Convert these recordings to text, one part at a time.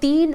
3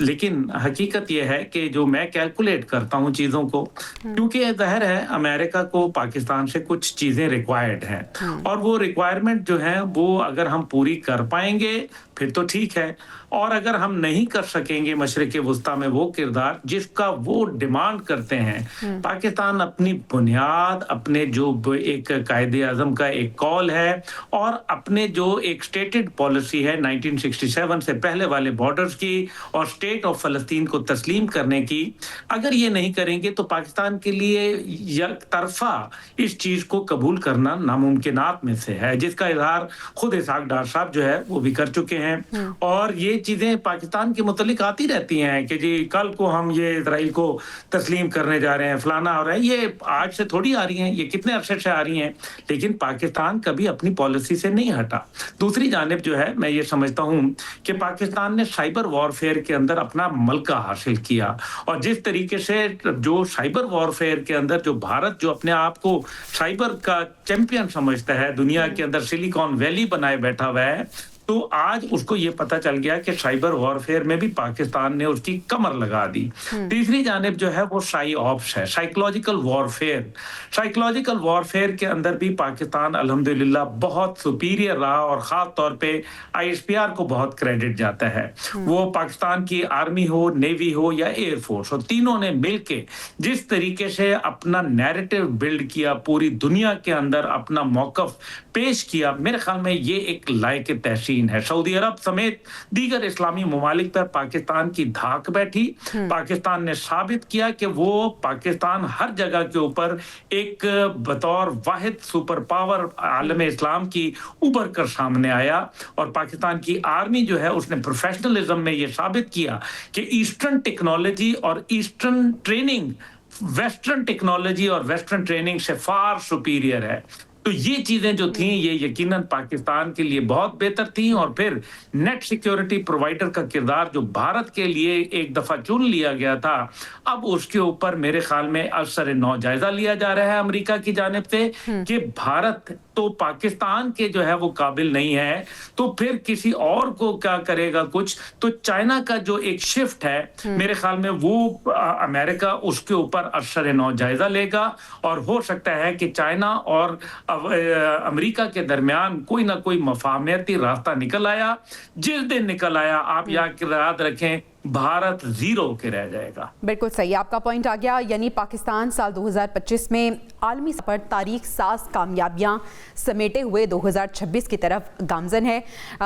لیکن حقیقت یہ ہے کہ جو میں کیلکولیٹ کرتا ہوں چیزوں کو، کیونکہ ظاہر ہے امریکہ کو پاکستان سے کچھ چیزیں ریکوائرڈ ہیں، اور وہ ریکوائرمنٹ جو ہیں وہ اگر ہم پوری کر پائیں گے پھر تو ٹھیک ہے، اور اگر ہم نہیں کر سکیں گے مشرق وسطیٰ میں وہ کردار جس کا وہ ڈیمانڈ کرتے ہیں، پاکستان اپنی بنیاد، اپنے جو ایک قائد اعظم کا ایک کال ہے اور اپنے جو ایک سٹیٹڈ پالیسی ہے 1967 سے پہلے والے بارڈرز کی اور اسٹیٹ آف فلسطین کو تسلیم کرنے کی، اگر یہ نہیں کریں گے تو پاکستان کے لیے یک طرفہ اس چیز کو قبول کرنا ناممکنات میں سے ہے، جس کا اظہار خود اسحاق ڈار صاحب جو ہے وہ بھی کر چکے ہیں۔ اور یہ چیزیں پاکستان کے متعلق آتی رہتی ہیں کہ جی کل کو ہم یہ اسرائیل کو تسلیم کرنے جا رہے ہیں، فلانا ہو رہا ہے، یہ آج سے تھوڑی آ رہی ہیں، یہ کتنے عرصے سے آ رہی ہیں، لیکن پاکستان کبھی اپنی پالیسی سے نہیں ہٹا۔ دوسری جانب جو ہے میں یہ سمجھتا ہوں کہ پاکستان نے سائبر وارفیئر کے اندر اپنا ملکہ حاصل کیا، اور جس طریقے سے جو سائبر وارفیئر کے اندر جو بھارت جو اپنے آپ کو سائبر کا چیمپئن سمجھتا ہے، دنیا کے اندر سلیکان ویلی بنائے بیٹھا ہوا ہے، تو آج اس کو یہ پتہ چل گیا کہ سائبر وارفیئر میں بھی پاکستان نے اس کی کمر لگا دی۔ تیسری جانب جو ہے وہ سائی آپس ہے، سائیکولوجیکل وارفیئر۔ سائیکولوجیکل وارفیئر کے اندر بھی پاکستان الحمدللہ بہت سپیریئر رہا، اور خاص طور پہ آئی ایس پی آر کو بہت کریڈٹ جاتا ہے۔ وہ پاکستان کی آرمی ہو، نیوی ہو یا ایئر فورس ہو، تینوں نے مل کے جس طریقے سے اپنا نیریٹو بلڈ کیا، پوری دنیا کے اندر اپنا موقف پیش کیا، میرے خیال میں یہ ایک لائق تحسین ہے۔ سعودی عرب سمیت دیگر اسلامی ممالک پر پاکستان کی دھاک بیٹھی، پاکستان نے ثابت کیا کہ وہ پاکستان ہر جگہ کے اوپر ایک بطور واحد سپر پاور عالم اسلام کی ابھر کر سامنے آیا، اور پاکستان کی آرمی جو ہے اس نے پروفیشنلزم میں یہ ثابت کیا کہ ایسٹرن ٹیکنالوجی اور ایسٹرن ٹریننگ ویسٹرن ٹیکنالوجی اور ویسٹرن ٹریننگ سے فار سپیریئر ہے۔ تو یہ چیزیں جو تھیں یہ یقیناً پاکستان کے لیے بہت بہتر تھیں، اور پھر نیٹ سیکیورٹی پرووائڈر کا کردار جو بھارت کے لیے ایک دفعہ چن لیا گیا تھا، اب اس کے اوپر میرے خیال میں اثر نو جائزہ لیا جا رہا ہے امریکہ کی جانب سے کہ بھارت تو پاکستان کے جو ہے وہ قابل نہیں ہے، تو پھر کسی اور کو کیا کرے گا کچھ۔ تو چائنا کا جو ایک شفٹ ہے میرے خیال میں وہ امریکہ اس کے اوپر اثر نو جائزہ لے گا، اور ہو سکتا ہے کہ چائنا اور امریکہ کے درمیان کوئی نہ کوئی مفاہمتی راستہ نکل آیا۔ جس دن نکل آیا آپ یاد رکھیں بھارت زیرو کے رہ جائے گا۔ بالکل صحیح، آپ کا پوائنٹ آ گیا، یعنی پاکستان سال 2025 میں عالمی سطح پر تاریخ ساز کامیابیاں سمیٹے ہوئے 2026 کی طرف گامزن ہے۔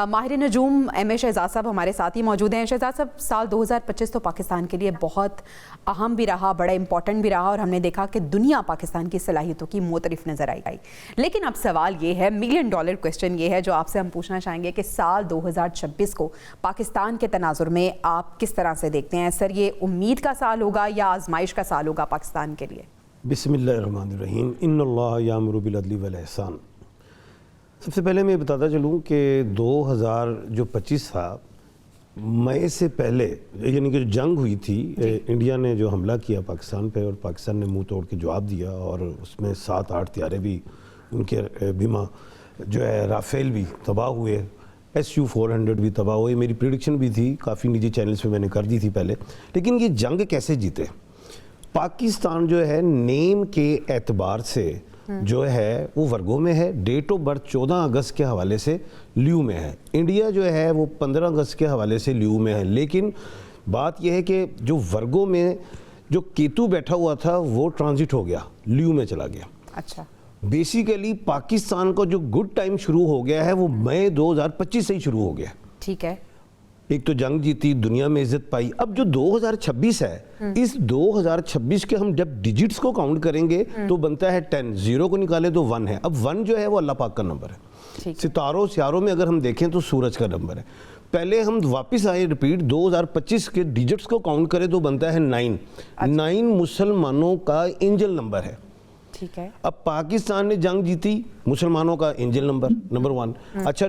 ماہر نجوم ایم اے شہزاد صاحب ہمارے ساتھ ہی موجود ہیں۔ شہزاد صاحب، سال 2025 تو پاکستان کے لیے بہت اہم بھی رہا، بڑا امپورٹنٹ بھی رہا، اور ہم نے دیکھا کہ دنیا پاکستان کی صلاحیتوں کی معترف نظر آئی۔ لیکن اب سوال یہ ہے، ملین ڈالر کویسچن یہ ہے جو آپ سے ہم پوچھنا چاہیں گے کہ سال 2026 کو پاکستان کے تناظر میں آپ کس طرح سے دیکھتے ہیں؟ سر، یہ امید کا سال ہوگا یا آزمائش کا سال ہوگا پاکستان کے لیے؟ بسم اللہ الرحمن الرحیم، ان اللہ یامر بالعدل والاحسان۔ سب سے پہلے میں بتاتا چلوں کہ 2025 تھا، مئی سے پہلے یعنی کہ جو جنگ ہوئی تھی، انڈیا نے جو حملہ کیا پاکستان پہ اور پاکستان نے منہ توڑ کے جواب دیا، اور اس میں 7-8 طیارے بھی ان کے بیمہ جو ہے رافیل بھی تباہ ہوئے، SU-400 بھی تباہ ہوئے۔ میری پریڈکشن بھی تھی، کافی نجی چینلز پہ میں نے کر دی تھی پہلے۔ لیکن یہ جنگ کیسے جیتے؟ پاکستان جو ہے نیم کے اعتبار سے جو ہے وہ ورگوں میں ہے، ڈیٹ آف برتھ 14 اگست کے حوالے سے لیو میں ہے، انڈیا جو ہے وہ 15 اگست کے حوالے سے لیو میں ہے۔ لیکن بات یہ ہے کہ جو ورگوں میں جو کیتو بیٹھا ہوا تھا وہ ٹرانزٹ ہو گیا، لیو میں چلا گیا۔ اچھا، بیسیکلی پاکستان کو جو گڈ ٹائم شروع ہو گیا ہے وہ مئی 2025 سے ہی شروع ہو گیا۔ ٹھیک ہے، ایک تو جنگ جیتی، دنیا میں عزت پائی۔ اب جو 2026 ہے، اس 2026 کے ہم جب ڈیجٹس کو کاؤنٹ کریں گے تو بنتا ہے 10، 0 کو نکالے تو 1 ہے۔ اب 1 جو ہے وہ اللہ پاک کا نمبر ہے۔ سیاروں میں اگر ہم دیکھیں تو سورج کا نمبر ہے۔ پہلے ہم واپس آئے، ریپیٹ 2025 کے ڈیجٹس کو کاؤنٹ کریں تو بنتا ہے 9۔ 9 مسلمانوں کا اینجل نمبر ہے۔ ٹھیک ہے، اب پاکستان نے جنگ جیتی، مسلمانوں کا اینجل نمبر 1۔ اچھا،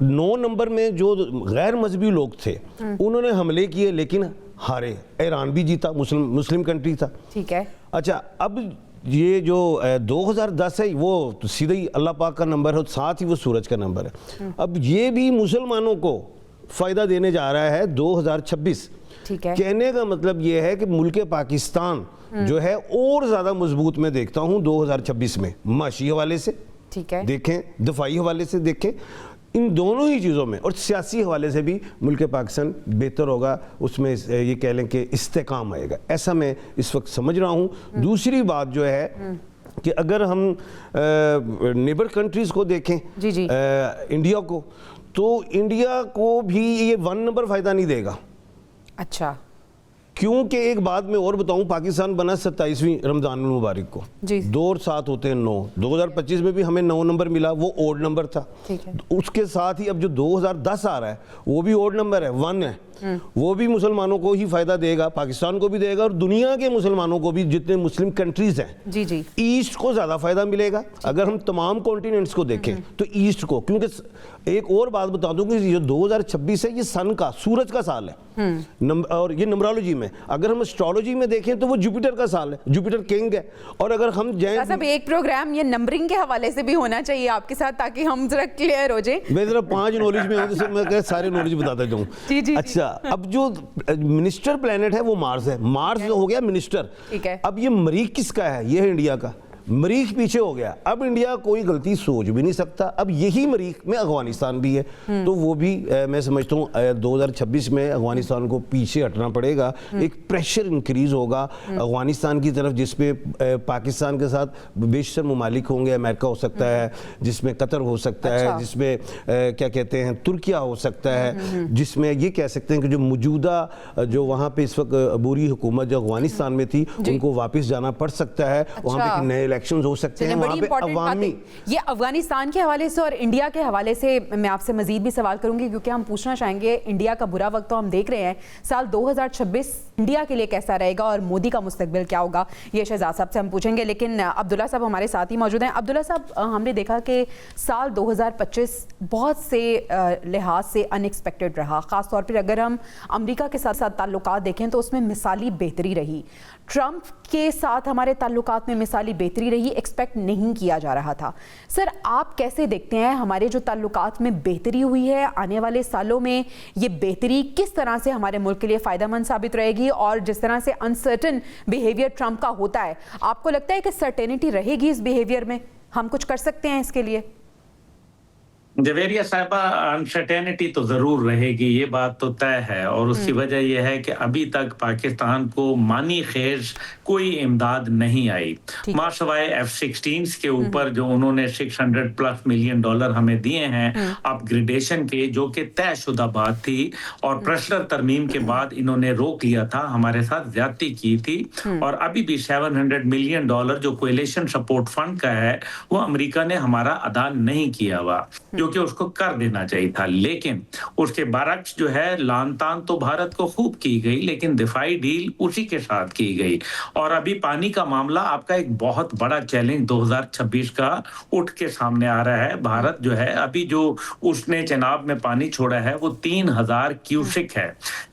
9 نمبر میں جو غیر مذہبی لوگ تھے انہوں نے حملے کیے لیکن ہارے۔ ایران بھی جیتا، مسلم کنٹری تھا۔ ٹھیک ہے، اچھا، اب یہ جو 2010 ہے وہ سیدھا ہی اللہ پاک کا نمبر ہے، ساتھ ہی وہ سورج کا نمبر ہے۔ اب یہ بھی مسلمانوں کو فائدہ دینے جا رہا ہے 2026. ٹھیک ہے. کہنے کا مطلب یہ ہے کہ ملک پاکستان جو ہے اور زیادہ مضبوط میں دیکھتا ہوں 2026 میں, معاشی حوالے سے ٹھیک ہے, دیکھیں, دفاعی حوالے سے دیکھیں, ان دونوں ہی چیزوں میں, اور سیاسی حوالے سے بھی ملک پاکستان بہتر ہوگا, اس میں یہ کہہ لیں کہ استحکام آئے گا, ایسا میں اس وقت سمجھ رہا ہوں. دوسری بات جو ہے کہ اگر ہم نیبر کنٹریز کو دیکھیں, جی جی, انڈیا کو, تو انڈیا کو بھی یہ 1 نمبر فائدہ نہیں دے گا. اچھا, کیونکہ ایک بات میں اور بتاؤں, پاکستان بنا 27ویں رمضان المبارک کو, جی, 2 اور 7 ہوتے ہیں 9. 2025 میں بھی ہمیں 9 نمبر ملا, وہ اوڈ نمبر تھا. ٹھیک ہے, اس کے ساتھ ہی اب جو 2010 آ رہا ہے وہ بھی اوڈ نمبر ہے, 1 ہے, وہ بھی مسلمانوں کو ہی فائدہ دے گا, پاکستان کو بھی دے گا, اور دنیا کے مسلمانوں کو بھی, جتنے مسلم کنٹریز ہیں, جی جی, ایسٹ کو زیادہ فائدہ ملے گا. اگر ہم تمام کانٹیننٹس کو دیکھیں تو ایسٹ کو, کیونکہ ایک اور بات بتا دوں کہ یہ 2026 ہے, یہ سن کا, سورج کا سال ہے, اور یہ نمبرالوجی میں. اگر ہم اسٹرالوجی میں دیکھیں تو وہ جوپیٹر کا سال ہے, جوپیٹر کنگ ہے. اور اگر ہم جائیں, صاحب ایک پروگرام یہ نمبرنگ کے حوالے سے بھی ہونا چاہیے آپ کے ساتھ, تاکہ ہم ذرا کلیئر ہو جائیں. میں ذرا 5 نالج میں ہوں, تو میں سارے نالج بتاتا جاؤں. جی جی, اچھا, اب جو منسٹر پلانٹ ہے وہ مارس ہے, مارس ہو گیا منسٹر. ٹھیک ہے, اب یہ مریخ کس کا ہے؟ یہ ہے انڈیا کا. مریخ پیچھے ہو گیا, اب انڈیا کوئی غلطی سوچ بھی نہیں سکتا. اب یہی مریخ میں افغانستان بھی ہے, تو وہ بھی میں سمجھتا ہوں 2026 میں افغانستان کو پیچھے ہٹنا پڑے گا. ایک پریشر انکریز ہوگا افغانستان کی طرف, جس پہ پاکستان کے ساتھ بیشتر ممالک ہوں گے. امریکہ ہو سکتا ہے, جس میں قطر ہو سکتا ہے, جس میں کیا کہتے ہیں ترکیہ ہو سکتا ہے, جس میں یہ کہہ سکتے ہیں کہ جو موجودہ جو وہاں پہ اس وقت عبوری حکومت جو افغانستان میں تھی, ان کو واپس جانا پڑ سکتا ہے. وہاں پہ نئے الیکشنز ہو سکتے ہیں, وہاں پہ عوامی. یہ افغانستان کے حوالے سے اور انڈیا کے حوالے سے میں آپ سے مزید بھی سوال کروں گی, کیونکہ ہم پوچھنا چاہیں گے انڈیا کا برا وقت تو ہم دیکھ رہے ہیں, سال 2026 انڈیا کے لیے کیسا رہے گا اور مودی کا مستقبل کیا ہوگا, یہ شہزاد صاحب سے ہم پوچھیں گے. لیکن عبداللہ صاحب ہمارے ساتھ ہی موجود ہیں. عبداللہ صاحب, ہم نے دیکھا کہ سال 2025 بہت سے لحاظ سے ان ایکسپیکٹڈ رہا, خاص طور پر اگر ہم امریکہ کے ساتھ تعلقات دیکھیں تو اس میں مثالی بہتری رہی. ٹرمپ کے ساتھ ہمارے تعلقات میں مثالی بہتری رہی, ایکسپیکٹ نہیں کیا جا رہا تھا. سر, آپ کیسے دیکھتے ہیں ہمارے جو تعلقات میں بہتری ہوئی ہے, آنے والے سالوں میں یہ بہتری کس طرح سے ہمارے ملک کے لیے فائدہ مند ثابت رہے گی؟ اور جس طرح سے انسرٹن بیہیویئر ٹرمپ کا ہوتا ہے, آپ کو لگتا ہے کہ سرٹینٹی رہے گی اس بیہیویئر میں؟ ہم کچھ کر سکتے ہیں اس کے لیے؟ جویریہ صاحبہ, انسرٹینٹی تو ضرور رہے گی, یہ بات تو طے ہے, اور اس کی وجہ یہ ہے کہ ابھی تک پاکستان کو مانی خیز کوئی امداد نہیں آئی. ماسوائے F-16 کے اوپر جو انہوں نے $600+ ملین ہمیں دیے ہیں اپ گریڈیشن کے, جو کہ طے شدہ بات تھی, اور پریشر ترمیم کے بعد انہوں نے روک لیا تھا, ہمارے ساتھ زیادتی کی تھی. اور ابھی بھی $700 ملین جو کولیشن سپورٹ فنڈ کا ہے, وہ امریکہ نے ہمارا ادا نہیں کیا ہوا, جو کہ اس کو کر دینا چاہیے تھا. لیکن اس کے برعکس جو ہے لان تان تو بھارت کو خوب کی گئی, لیکن دفاعی ڈیل اسی کے ساتھ کی گئی. اور ابھی پانی کا معاملہ آپ کا ایک بہت بڑا چیلنج 2026 کا اٹھ کے سامنے آ رہا ہے. بھارت جو ہے ابھی جو اس نے چناب میں پانی چھوڑا ہے وہ 3000 کیوسک ہے.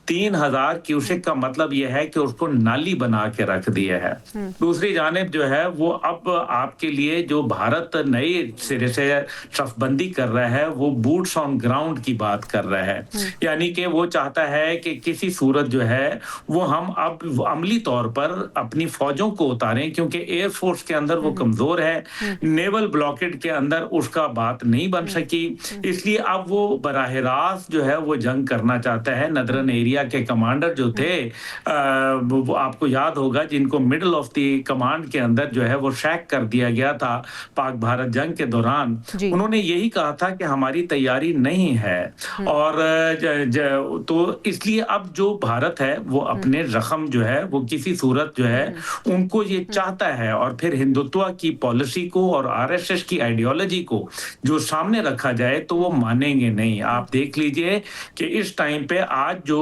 3000 کیوسک کا مطلب یہ ہے کہ اس کو نالی بنا کے رکھ دیا ہے. دوسری جانب جو ہے وہ اب آپ کے لیے جو بھارت نئے سرے سے صف بندی کر رہا ہے, وہ بوٹس آن گراؤنڈ کی بات کر رہا ہے. یعنی کہ وہ چاہتا ہے کہ کسی صورت جو ہے وہ ہم اب عملی طور پر اپنی فوجوں کو اتاریں, کیونکہ ایئر فورس کے اندر وہ کمزور ہے, نیول بلاکیڈ کے اندر اس کا بات نہیں بن سکی, اس لیے اب وہ براہ راست جو ہے وہ جنگ کرنا چاہتا ہے. ندرن ایریا کے کمانڈر جو تھے, آپ کو یاد ہوگا, جن کو مڈل آف دی کمانڈ کے اندر جو ہے وہ شیک کر دیا گیا تھا پاک بھارت جنگ کے دوران, انہوں نے یہی کہا تھا کہ ہماری تیاری نہیں ہے. اور تو اس لیے اب جو بھارت ہے وہ اپنے زخم جو ہے وہ کسی صورت جو ہے ان کو یہ چاہتا ہے, اور پھر ہندوتوا کی پالیسی کو اور RSS کی آئیڈیالوجی کو جو سامنے رکھا جائے تو وہ مانیں گے نہیں. آپ دیکھ لیجئے کہ اس ٹائم پہ آج جو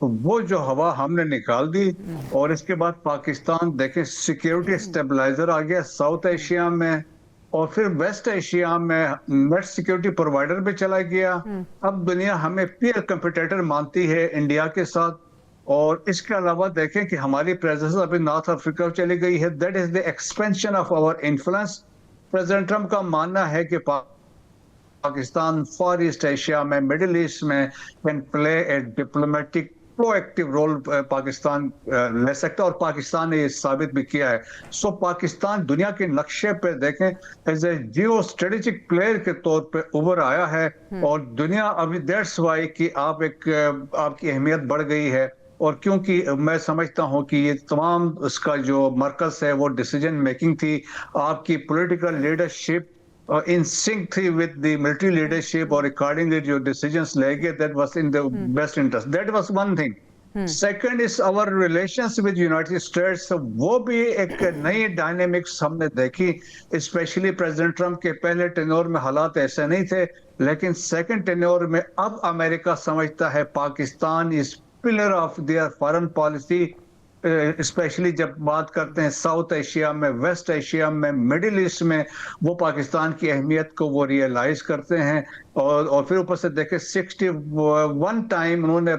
تو وہ جو ہوا ہم نے نکال دی، اور اس کے بعد پاکستان دیکھیں سیکیورٹی اسٹیبلائزر آ گیا ساؤتھ ایشیا میں، اور پھر ویسٹ ایشیا میں نیٹ سیکیورٹی پرووائڈر بھی چلا گیا. اب دنیا ہمیں پیئر کمپیٹیٹر مانتی ہے انڈیا کے ساتھ. اور اس کے علاوہ دیکھیں کہ ہماری پریزنس ابھی نارتھ افریقہ چلی گئی ہے. That is the expansion of our influence. President Trump کا ماننا ہے کہ پاکستان فار ایسٹ ایشیا میں، مڈل ایسٹ میں can play a diplomatic proactive role Pakistan لے سکتا ہے، اور پاکستان نے یہ ثابت بھی کیا ہے. سو پاکستان دنیا کے نقشے پہ دیکھیں as a geostrategic player کے طور پہ ابھر آیا ہے، اور دنیا ابھی دیٹس وائی کہ آپ کی اہمیت بڑھ گئی ہے. اور کیونکہ میں سمجھتا ہوں کہ یہ تمام اس کا جو مرکز ہے وہ ڈیسیجن میکنگ تھی، آپ کی پولیٹیکل لیڈرشپ in sync تھی with the military leadership, اور accordingly جو decisions لے گئے that was in the best interest. That was one thing. Second is our relations with United States. وہ بھی ایک نئی ڈائنامکس ہم نے دیکھی، اسپیشلی پریزیڈنٹ ٹرمپ کے پہلے ٹینور میں حالات ایسے نہیں تھے، لیکن سیکنڈ ٹینور میں اب امریکہ سمجھتا ہے Pakistan is pillar of their foreign policy. Especially جب بات کرتے ہیں ساؤتھ ایشیا میں، ویسٹ ایشیا میں، مڈل ایسٹ میں، وہ پاکستان کی اہمیت کو وہ ریئلائز کرتے ہیں. اور پھر اوپر سے دیکھیں 61 ٹائم انہوں نے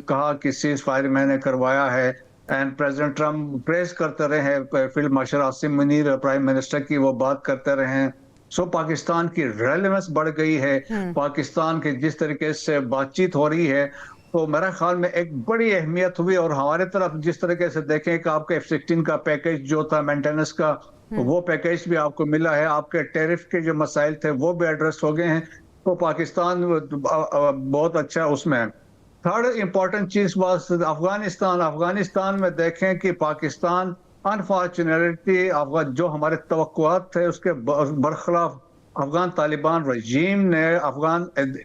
کہا کہ سیز فائر میں نے کروایا ہے، اینڈ پریزیڈنٹ ٹرمپ پریز کرتے رہے ہیں، field marshal Asim Munir prime minister کی وہ بات کرتے رہے ہیں. سو پاکستان کی ریلیونس بڑھ گئی ہے، پاکستان کے جس طریقے سے بات چیت ہو رہی ہے تو میرا خیال میں ایک بڑی اہمیت ہوئی. اور ہمارے طرف جس طریقے سے دیکھیں کہ آپ کا F-16 کا پیکیج جو تھا مینٹیننس کا، وہ پیکیج بھی آپ کو ملا ہے، آپ کے ٹیرف کے جو مسائل تھے وہ بھی ایڈریس ہو گئے ہیں، تو پاکستان بہت اچھا اس میں ہے. تھرڈ امپورٹنٹ چیز واز افغانستان میں دیکھیں کہ پاکستان انفارچونیٹلی جو ہمارے توقعات تھے اس کے برخلاف افغان طالبان رجیم نے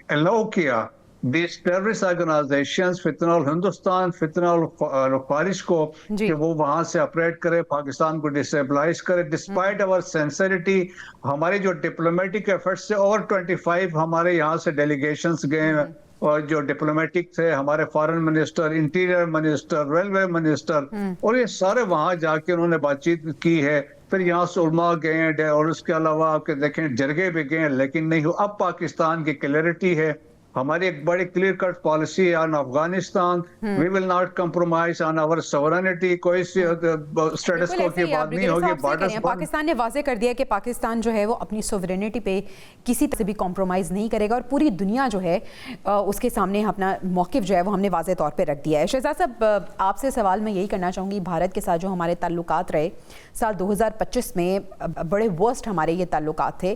الاؤ کیا these terrorist organizations فتنہ الہندوستان، فتنہ الخوارج کو کہ وہ وہاں سے آپریٹ کرے، پاکستان کو ڈسٹیبلائز کرے. ڈسپائٹ اور سینسریٹی ہماری جو ڈپلومیٹک ایفرٹس سے اوور 25 ہمارے یہاں سے ڈیلیگیشنز گئے، اور جو ڈپلومیٹک تھے ہمارے foreign minister, interior minister, railway minister, اور یہ سارے وہاں جا کے انہوں نے بات چیت کی ہے. پھر یہاں سے علماء گئے ہیں، اور اس کے علاوہ آپ کے دیکھیں جرگے بھی گئے، لیکن نہیں ہو. اب پاکستان کی کلیئرٹی ہے، ہماری ایک بڑی کلیئر کٹ پالیسی ہے on Afghanistan. We will not compromise on our sovereignty. کوئی اسٹیٹس کو کی بات نہیں ہوگی. پاکستان نے واضح کر دیا کہ پاکستان جو ہے وہ اپنی سورینٹی پہ کسی طرح سے بھی کمپرومائز نہیں کرے گا، اور پوری دنیا جو ہے اس کے سامنے اپنا موقف جو ہے وہ ہم نے واضح طور پہ رکھ دیا ہے. شہزاد صاحب، آپ سے سوال میں یہی کرنا چاہوں گی، بھارت کے ساتھ جو ہمارے تعلقات رہے سال 2025 میں بڑے ورسٹ ہمارے یہ تعلقات تھے.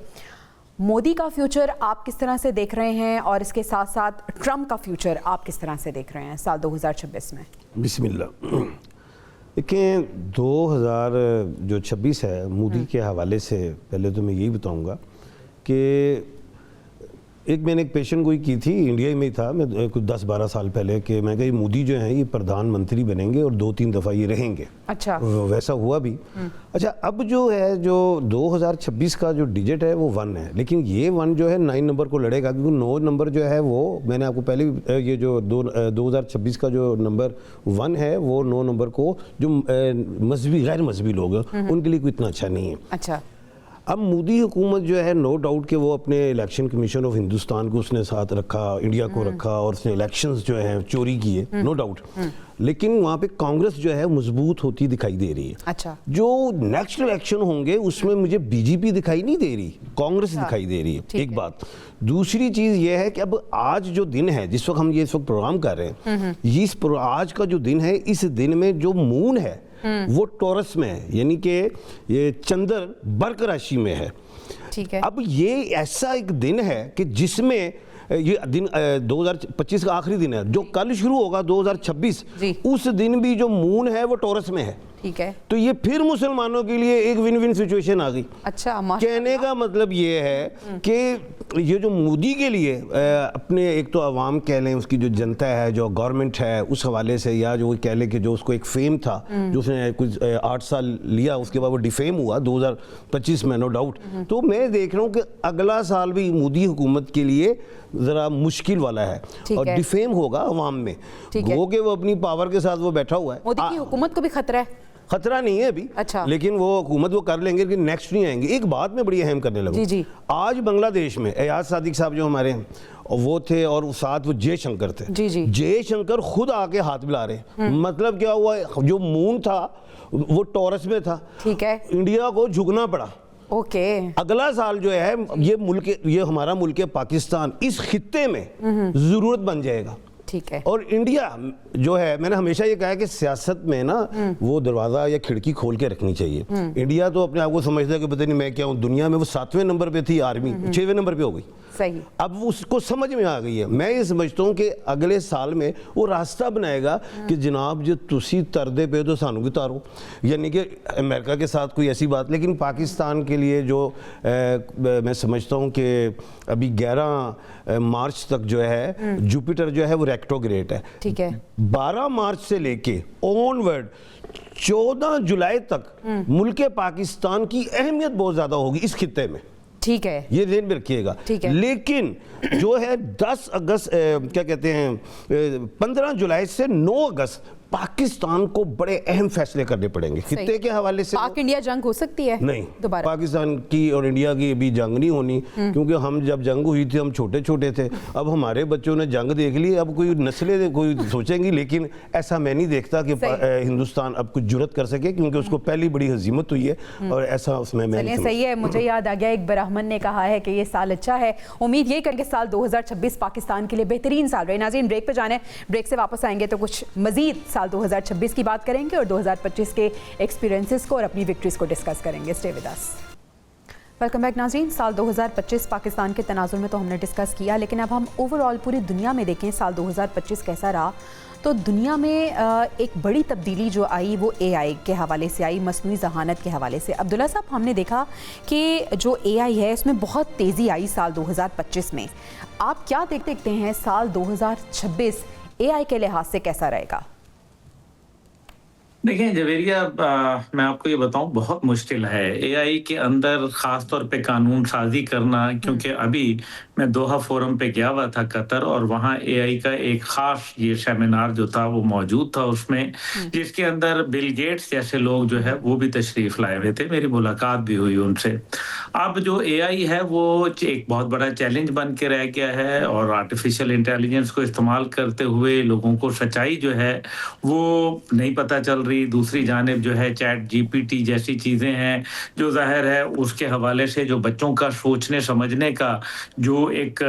مودی کا فیوچر آپ کس طرح سے دیکھ رہے ہیں، اور اس کے ساتھ ساتھ ٹرمپ کا فیوچر آپ کس طرح سے دیکھ رہے ہیں سال 2026 میں؟ بسم اللہ. دیکھیں 2026 ہے، مودی کے حوالے سے پہلے تو میں یہی بتاؤں گا کہ میں نے ایک پیشن گوئی کی تھی، انڈیا میں ہی تھا میں کچھ 10-12 سال پہلے، کہ میں کہ مودی جو ہیں یہ پردھان منتری بنیں گے اور 2-3 دفعہ یہ رہیں گے. اچھا، ویسا ہوا بھی. اچھا، اب جو ہے جو 2026 کا جو ڈیجٹ ہے وہ 1 ہے، لیکن یہ 1 جو ہے 9 نمبر کو لڑے گا، کیونکہ 9 نمبر جو ہے وہ میں نے آپ کو پہلے یہ جو 2026 کا جو نمبر 1 ہے وہ 9 نمبر کو جو مذہبی غیر مذہبی لوگ ہیں ان کے لیے کوئی اتنا اچھا نہیں ہے. اچھا، اب مودی حکومت جو ہے نو ڈاؤٹ کہ وہ اپنے الیکشن کمیشن آف ہندوستان کو اس نے ساتھ رکھا، انڈیا کو رکھا، اور اس نے الیکشنز جو ہیں چوری کیے، نو ڈاؤٹ، لیکن وہاں پہ کانگریس جو ہے مضبوط ہوتی دکھائی دے رہی ہے. اچھا، جو نیکسٹ الیکشن ہوں گے اس میں مجھے بی جے پی دکھائی نہیں دے رہی، کانگریس دکھائی دے رہی ہے. ایک بات. دوسری چیز یہ ہے کہ اب آج جو دن ہے، جس وقت ہم یہ اس وقت پروگرام کر رہے ہیں، آج کا جو دن ہے، اس دن میں جو مون ہے وہ ٹورس میں ہے، یعنی کہ یہ چندر برق راشی میں ہے. ٹھیک ہے. اب یہ ایسا ایک دن ہے کہ جس میں یہ دن 2025 کا آخری دن ہے، جو کل شروع ہوگا 2026، اس دن بھی جو مون ہے وہ ٹورس میں ہے. ٹھیک ہے. تو یہ پھر مسلمانوں کے لیے ایک ون ون سچویشن آ گئی. اچھا, کہنے کا مطلب یہ ہے کہ یہ جو مودی کے لیے اپنے ایک تو عوام کہہ لیں, اس کی جو جنتا ہے, جو گورنمنٹ ہے, اس حوالے سے, یا جو کہہ لیں کہ جو اس کو ایک فیم تھا جو اس نے کچھ 8 سال لیا, اس کے بعد وہ ڈیفیم ہوا 2025 میں, نو ڈاؤٹ. تو میں دیکھ رہا ہوں کہ اگلا سال بھی مودی حکومت کے لیے ذرا مشکل والا ہے, اور ڈیفیم ہوگا عوام میں. وہ کہ وہ اپنی پاور کے ساتھ وہ بیٹھا ہوا ہے. مودی کی حکومت کو بھی خطرہ ہے؟ خطرہ نہیں ہے ابھی, لیکن وہ حکومت وہ کر لیں گے, لیکن نیکسٹ نہیں آئیں گے. ایک بات میں بڑی اہم کرنے لگا, آج بنگلہ دیش میں ایاز صادق صاحب جو ہمارے وہ تھے, اور ساتھ وہ جے شنکر تھے. جے شنکر خود آ کے ہاتھ ملا رہے ہیں. مطلب کیا ہوا, جو مون تھا وہ ٹورس میں تھا, انڈیا کو جھکنا پڑا. اگلا سال جو ہے یہ ملک, یہ ہمارا ملک پاکستان اس خطے میں ضرورت بن جائے گا. اور انڈیا جو ہے, میں نے ہمیشہ یہ کہا ہے کہ سیاست میں نا وہ دروازہ یا کھڑکی کھول کے رکھنی چاہیے. انڈیا تو اپنے آپ کو سمجھتا ہے کہ پتہ نہیں میں کیا ہوں, دنیا میں وہ 7ویں نمبر پہ تھی آرمی, 6ویں نمبر پہ ہو گئی. اب اس کو سمجھ میں آ گئی ہے. میں یہ سمجھتا ہوں کہ اگلے سال میں وہ راستہ بنائے گا کہ جناب جو تسی تردے پہ تو سانو بھی تارو, یعنی کہ امریکہ کے ساتھ کوئی ایسی بات. لیکن پاکستان کے لیے جو میں سمجھتا ہوں کہ ابھی 11 مارچ تک جو ہے جوپیٹر جو ہے وہ ریکٹوگریٹ ہے. 12 مارچ سے لے کے آن ورڈ 14 جولائی تک ملک پاکستان کی اہمیت بہت زیادہ ہوگی اس خطے میں. ٹھیک ہے, یہ ذہن میں رکھیے گا. لیکن جو ہے 10 اگست کیا کہتے ہیں 15 جولائی سے 9 اگست پاکستان کو بڑے اہم فیصلے کرنے پڑیں گے خطے کے حوالے سے. پاک انڈیا جنگ ہو سکتی ہے؟ نہیں, پاکستان کی اور انڈیا کی ابھی جنگ نہیں ہونی, کیونکہ ہم جب جنگ ہوئی تھی ہم چھوٹے چھوٹے تھے. اب ہمارے بچوں نے جنگ دیکھ لی, اب کوئی نسلیں کوئی سوچیں گی, لیکن ایسا میں نہیں دیکھتا کہ ہندوستان اب کچھ جرت کر سکے, کیونکہ اس کو پہلی بڑی ہزیمت ہوئی ہے, اور ایسا اس میں صحیح ہے. مجھے یاد آ گیا ایک برہمن نے کہا ہے کہ یہ سال اچھا ہے, امید یہ کر کے سال 2026 پاکستان کے لیے بہترین سال رہے. ناظرین بریک پہ جانے, بریک سے واپس آئیں گے تو کچھ مزید سال 2026 کی بات کریں گے اور 2025 کے ایکسپیرینسز کو اور اپنی وکٹریز کو ڈسکس کریں گے. Stay with us. Welcome back ناظرین. سال 2025 پاکستان کے تناظر میں تو ہم نے ڈسکس کیا, لیکن اب ہم اوور آل پوری دنیا میں دیکھیں سال 2025 کیسا رہا, تو دنیا میں ایک بڑی تبدیلی جو آئی وہ اے آئی کے حوالے سے آئی, مصنوعی ذہانت کے حوالے سے. عبداللہ صاحب, ہم نے دیکھا کہ جو اے آئی ہے اس میں بہت تیزی آئی سال 2025 میں. آپ کیا دیکھتے ہیں سال 2026 اے آئی کے لحاظ سے کیسا رہے گا؟ دیکھیں جویریہ, میں آپ کو یہ بتاؤں بہت مشکل ہے اے آئی کے اندر خاص طور پہ قانون سازی کرنا, کیونکہ ابھی میں دوحہ فورم پہ گیا ہوا تھا قطر, اور وہاں اے آئی کا ایک خاص یہ سیمینار جو تھا وہ موجود تھا اس میں, جس کے اندر بل گیٹس جیسے لوگ جو ہے وہ بھی تشریف لائے ہوئے تھے, میری ملاقات بھی ہوئی ان سے. اب جو اے آئی ہے وہ ایک بہت بڑا چیلنج بن کے رہ گیا ہے, اور آرٹیفیشیل انٹیلیجنس کو استعمال کرتے ہوئے لوگوں کو سچائی جو ہے وہ نہیں پتہ چل رہی. دوسری جانب جو ہے چیٹ جی پی ٹی جیسی چیزیں ہیں جو ظاہر ہے اس کے حوالے سے جو بچوں کا سوچنے سمجھنے کا جو ایک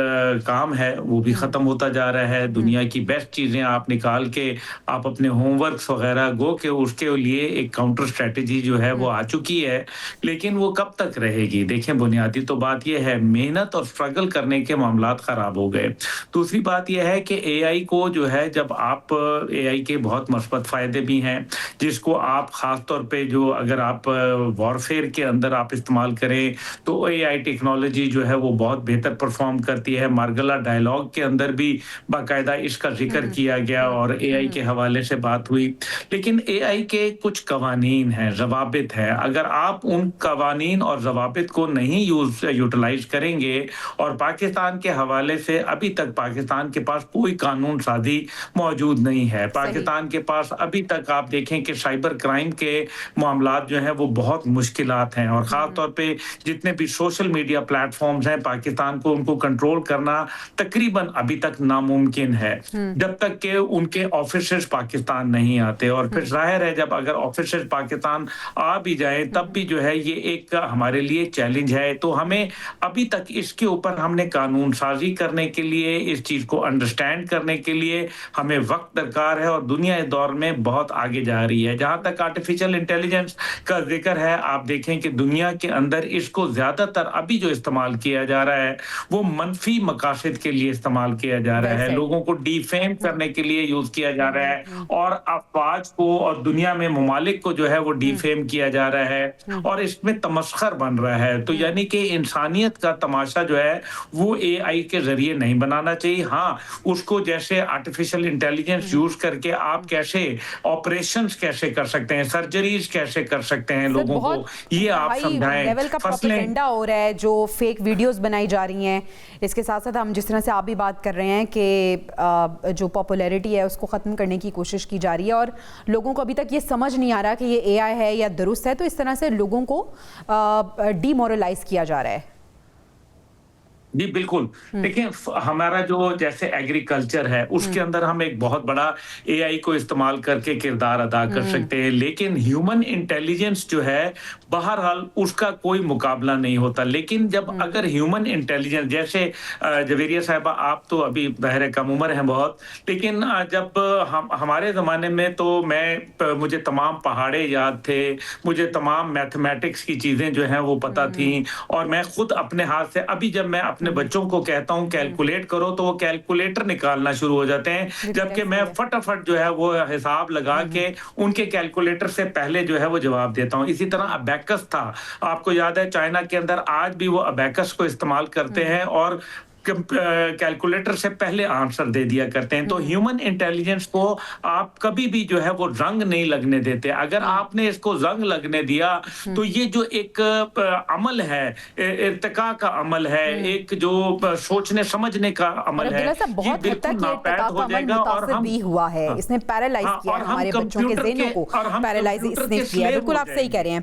کام ہے وہ بھی ختم ہوتا جا رہا ہے. دنیا کی بیسٹ چیزیں آپ نکال کے آپ اپنے ہوم ورکس وغیرہ گو کہ اس کے لیے ایک کاؤنٹر اسٹریٹجی جو ہے وہ آ چکی ہے, لیکن وہ کب تک رہے گی؟ دیکھیں بنیادی تو بات یہ ہے محنت اور اسٹرگل کرنے کے معاملات خراب ہو گئے. دوسری بات یہ ہے کہ اے آئی کو جو ہے جب آپ اے آئی کے بہت مثبت فائدے بھی ہیں جس کو آپ خاص طور پہ جو اگر آپ وارفیئر کے اندر آپ استعمال کریں تو اے آئی ٹیکنالوجی جو ہے وہ بہت بہتر پرفارم کرتی ہے. مارگلا ڈائلاگ کے اندر بھی باقاعدہ اس کا ذکر کیا گیا اور اے آئی کے حوالے سے بات ہوئی. لیکن اے آئی کے کچھ قوانین ہیں, ضوابط ہیں. اگر آپ ان قوانین اور ضوابط کو نہیں یوٹیلائز کریں گے, اور پاکستان کے حوالے سے ابھی تک پاکستان کے پاس کوئی قانون سازی موجود نہیں ہے. پاکستان کے پاس ابھی تک آپ دیکھیں کہ سائبر کرائم کے معاملات جو ہیں وہ بہت مشکلات ہیں, اور خاص طور پہ جتنے بھی سوشل میڈیا پلیٹ فارمز ہیں پاکستان کو ان کو کنٹرول کرنا تقریباً ابھی تک ناممکن ہے جب تک کہ ان کے آفیسرز پاکستان نہیں آتے. اور پھر ظاہر ہے جب اگر آفیسرز پاکستان آ بھی جائیں تب بھی جو ہے یہ ایک ہمارے لیے چیلنج ہے. تو ہمیں ابھی تک اس کے اوپر ہم نے قانون سازی کرنے کے لیے, اس چیز کو انڈرسٹینڈ کرنے کے لیے ہمیں وقت درکار ہے, اور دنیا دور میں بہت آگے جا جا رہی ہے. جہاں تک آرٹیفیشل انٹیلیجنس کا ذکر ہے, آپ دیکھیں کہ دنیا کے اندر اس کو زیادہ تر ابھی جو استعمال کیا جا رہا ہے وہ منفی مقاصد کے لیے استعمال کیا جا رہا ہے, لوگوں کو ڈی فیم کرنے کے لیے یوز کیا جا رہا ہے, اور افواج کو اور دنیا میں ممالک کو جو ہے وہ ڈی فیم کیا جا رہا ہے, اور اس میں تمسخر بن رہا ہے. تو یعنی کہ انسانیت کا تماشا جو ہے وہ اے آئی کے ذریعے نہیں بنانا چاہیے. ہاں, اس کو جیسے آرٹیفیشل انٹیلیجنس یوز کر کے آپ کیسے آپریشنز کیسے کر سکتے ہیں, سرجریز کیسے کر سکتے ہیں لوگوں کو, یہ آپ سمجھائیں. لیول کا پروپیگنڈا ہو رہا ہے, جو فیک ویڈیوز بنائی جا رہی ہیں. اس کے ساتھ ساتھ ہم جس طرح سے آپ بھی بات کر رہے ہیں کہ جو پاپولیرٹی ہے اس کو ختم کرنے کی کوشش کی جا رہی ہے, اور لوگوں کو ابھی تک یہ سمجھ نہیں آ رہا کہ یہ اے آئی ہے یا درست ہے, تو اس طرح سے لوگوں کو ڈی مورلائز کیا جا رہا ہے. جی بالکل. دیکھیں, ہمارا جو جیسے ایگریکلچر ہے اس کے اندر ہم ایک بہت بڑا اے آئی کو استعمال کر کے کردار ادا کر سکتے ہیں, لیکن ہیومن انٹیلیجنس جو ہے بہرحال اس کا کوئی مقابلہ نہیں ہوتا. لیکن جب اگر ہیومن انٹیلیجنس, جیسے جویریہ صاحبہ آپ تو ابھی بہر کم عمر ہیں بہت, لیکن جب ہمارے زمانے میں تو مجھے تمام پہاڑے یاد تھے, مجھے تمام میتھمیٹکس کی چیزیں جو ہیں وہ پتہ تھیں, اور میں خود اپنے ہاتھ سے ابھی جب میں اپنے بچوں کو کہتا ہوں کیلکولیٹ کرو تو وہ کیلکولیٹر نکالنا شروع ہو جاتے ہیں, جبکہ میں فٹافٹ جو ہے وہ حساب لگا کے ان کے کیلکولیٹر سے پہلے جو ہے وہ جواب دیتا ہوں. اسی طرح ابیکس تھا, آپ کو یاد ہے چائنا کے اندر آج بھی وہ ابیکس کو استعمال کرتے ہیں اور کیلکولیٹر سے پہلے آنسر دے دیا کرتے ہیں. تو ہیومن انٹیلیجنس کو آپ کبھی بھی جو ہے وہ رنگ نہیں لگنے دیتے. اگر آپ نے اس کو رنگ لگنے دیا تو یہ جو ایک عمل ہے, ارتقاء کا عمل ہے, ایک جو سوچنے سمجھنے کا عمل ہے, یہ بالکل ناپید ہو جائے گا. اور ہم بھی ہوا ہے, اس نے پیرالائز کیا ہے ہمارے بچوں کے ذہنوں کو, پیرالائز اس نے کیا. بالکل آپ صحیح کہہ رہے ہیں.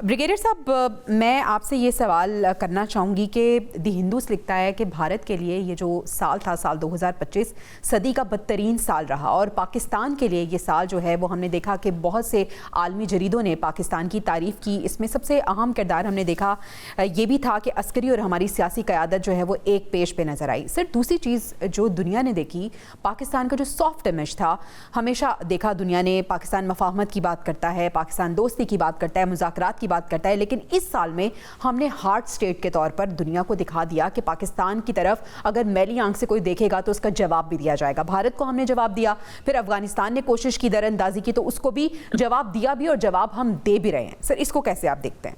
بریگیڈیئر صاحب, میں آپ سے یہ سوال کرنا چاہوں گی کہ دی ہندوز لکھتا ہے کہ بھارت کے لیے یہ جو سال تھا, سال 2025 صدی کا بدترین سال رہا, اور پاکستان کے لیے یہ سال جو ہے وہ ہم نے دیکھا کہ بہت سے عالمی جریدوں نے پاکستان کی تعریف کی. اس میں سب سے اہم کردار ہم نے دیکھا یہ بھی تھا کہ عسکری اور ہماری سیاسی قیادت جو ہے وہ ایک پیش پہ نظر آئی. سر, دوسری چیز جو دنیا نے دیکھی, پاکستان کا جو سافٹ امیج تھا, ہمیشہ دیکھا دنیا نے پاکستان مفاہمت کی بات کرتا ہے, پاکستان دوستی کی بات کرتا ہے, مذاکرات کی بات کرتا ہے, لیکن اس سال میں ہم نے ہارڈ اسٹیٹ کے طور پر دنیا کو دکھا دیا کہ پاکستان کی طرف اگر میلی آنکھ سے کوئی دیکھے گا تو اس کا جواب بھی دیا جائے گا. بھارت کو ہم نے جواب دیا, پھر افغانستان نے کوشش کی در اندازی کی تو اس کو بھی جواب دیا بھی, اور جواب ہم دے بھی رہے ہیں. سر, اس کو کیسے آپ دیکھتے ہیں؟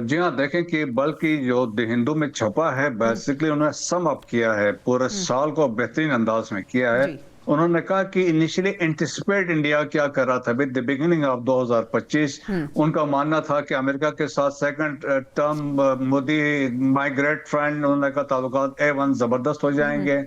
جی ہاں, دیکھیں کہ بلکہ جو دی ہندو میں چھپا ہے بیسکلی انہوں نے سم اپ کیا ہے, پورے سال کو بہترین انداز میں کیا ہے. انہوں نے کہا کہ انیشلی اینٹیسپیٹ انڈیا کیا کر رہا تھا ود دی بگننگ آف 2025. ان کا ماننا تھا کہ امریکہ کے ساتھ سیکنڈ ٹرم مودی مائی گریٹ فرینڈ, انہوں نے کہا تعلقات A1 زبردست ہو جائیں گے.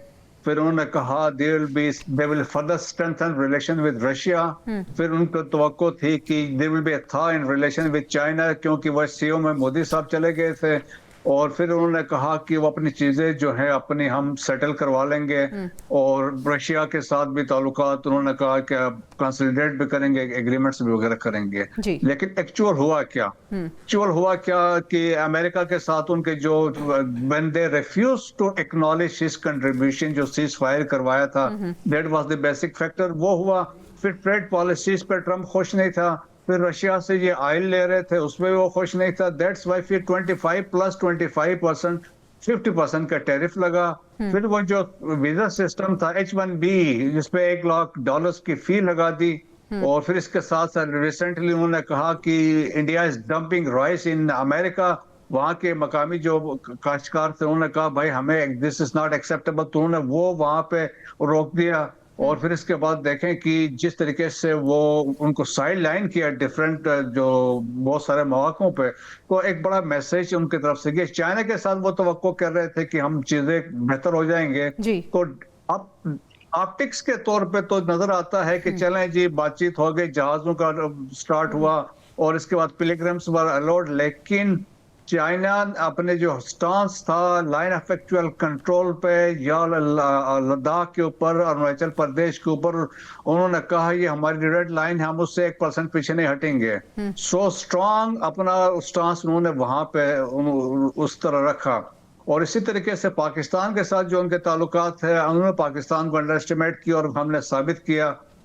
پھر انہوں نے کہا they will further strengthen relation with Russia. پھر ان کو توقع تھی کہ there will be a thaw in relation with China, کیونکہ وہ CO میں مودی صاحب چلے گئے تھے. اور پھر انہوں نے کہا کہ وہ اپنی چیزیں جو ہیں اپنی ہم سیٹل کروا لیں گے, اور رشیا کے ساتھ بھی تعلقات انہوں نے کہا کہ کنسلیڈیٹ بھی کریں گے, ایگریمنٹس بھی وغیرہ کریں گے. لیکن ایکچوئل ہوا کیا کہ امریکہ کے ساتھ ان کے جو when they refused to acknowledge his contribution, جو سیز فائر کروایا تھا, that was the basic factor, وہ ہوا. پھر ٹریڈ پالیسیز پہ ٹرمپ خوش نہیں تھا, پھر رشیا سے یہ آئل لے رہے تھے اس میں وہ خوش نہیں تھا. دیٹس وائی پھر 25+25% 50% کا ٹیرف لگا. پھر وہ جو ویزا سسٹم تھا H1B جس پہ $1 لاکھ کی فی لگا دی. اور پھر اس کے ساتھ ساتھ ریسنٹلی انہوں نے کہا کہ انڈیا از ڈمپنگ رائس ان امریکہ. وہاں کے مقامی جو کاشتکار تھے انہوں نے کہا بھائی ہمیں دس از ناٹ ایکسیپٹیبل, تو انہوں نے وہ وہاں پہ روک دیا. اور پھر اس کے بعد دیکھیں کہ جس طریقے سے وہ ان کو سائڈ لائن کیا ڈفرینٹ جو بہت سارے مواقعوں پہ, تو ایک بڑا میسج ان کی طرف سے گیا. چائنا کے ساتھ وہ توقع کر رہے تھے کہ ہم چیزیں بہتر ہو جائیں گے. تو اب آپٹکس کے طور پہ تو نظر آتا ہے کہ چلیں جی بات چیت ہو گئی, جہازوں کا سٹارٹ ہوا, اور اس کے بعد پلگرمز ور الاؤڈ. لیکن چائنا اپنے جو سٹانس تھا لائن آف ایکچوئل کنٹرول پہ یا لداخ کے اوپر, اروناچل پردیش کے اوپر, انہوں نے کہا یہ ہماری ریڈ لائن ہے, ہم اس سے 1% پیچھے نہیں ہٹیں گے. سو اسٹرانگ اپنا سٹانس انہوں نے وہاں پہ اس طرح رکھا. اور اسی طریقے سے پاکستان کے ساتھ جو ان کے تعلقات ہیں, انہوں نے پاکستان کو انڈر اسٹیمیٹ کیا, اور ہم نے ثابت کیا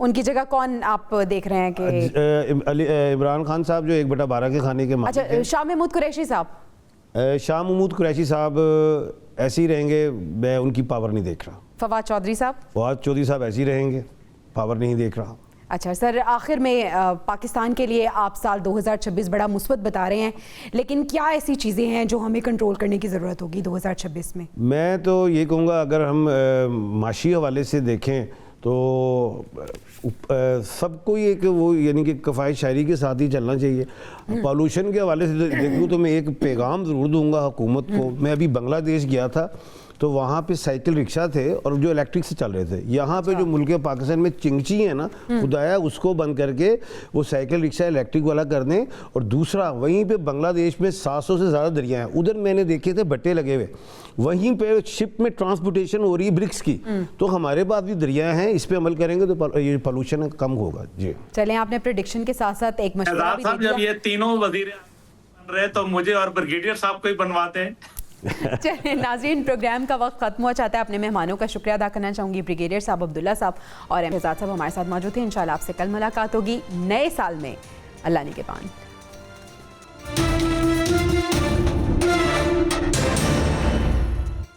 ان کی جگہ کون آپ دیکھ رہے ہیں کہ عمران خان صاحب جو 1/12 کے کھانے کے مالک اچھا، شاہ محمود قریشی صاحب؟ شاہ محمود قریشی صاحب ایسے ہی رہیں گے، میں ان کی پاور نہیں دیکھ رہا. فواد چودھری صاحب؟ فواد چودھری صاحب ایسے ہی رہیں گے، پاور نہیں دیکھ رہا. اچھا سر، آخر میں پاکستان کے لیے آپ سال 2026 بڑا مثبت بتا رہے ہیں، لیکن کیا ایسی چیزیں ہیں جو ہمیں کنٹرول کرنے کی ضرورت ہوگی 2026 میں؟ میں تو یہ کہوں گا اگر ہم معاشی حوالے سے دیکھیں تو سب کو یہ کہ وہ یعنی کہ کفایت شاعری کے ساتھ ہی چلنا چاہیے. پالوشن کے حوالے سے دیکھوں تو میں ایک پیغام ضرور دوں گا حکومت کو. میں ابھی بنگلہ دیش گیا تھا تو وہاں پہ سائیکل رکشہ تھے اور جو الیکٹرک سے چل رہے تھے. یہاں پہ جو ملک پاکستان میں چنگچی ہے نا، خدایا اس کو بند کر کے وہ سائیکل رکشہ الیکٹرک والا کر دیں. اور دوسرا وہیں پہ بنگلہ دیش میں 700 سے زیادہ دریا ہیں، ادھر میں نے دیکھے تھے بٹے لگے ہوئے، وہیں پہ شپ میں ٹرانسپورٹیشن ہو رہی ہے برکس کی. تو ہمارے پاس بھی دریا ہیں، اس پہ عمل کریں گے تو یہ پالوشن کم ہوگا. جی چلیں، آپ نے پریڈکشن کے ساتھ ساتھ ایک مشورہ بھی دے دیا. جب یہ تینوں وزیر بن رہے تو مجھے اور بریگیڈیئر صاحب کو ہی بنواتے ہیں. چلیں ناظرین، پروگرام کا وقت ختم ہوا چاہتا ہے. اپنے مہمانوں کا شکریہ ادا کرنا چاہوں گی. بریگیڈیئر صاحب عبداللہ صاحب اور احمد صاحب ہمارے ساتھ موجود تھے. انشاءاللہ آپ سے کل ملاقات ہوگی نئے سال میں. اللہ نگہبان.